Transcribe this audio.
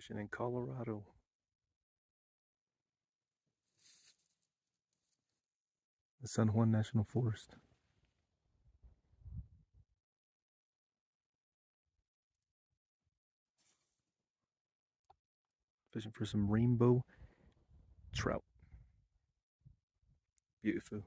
Fishing in Colorado. The San Juan National Forest. Fishing for some rainbow trout. Beautiful.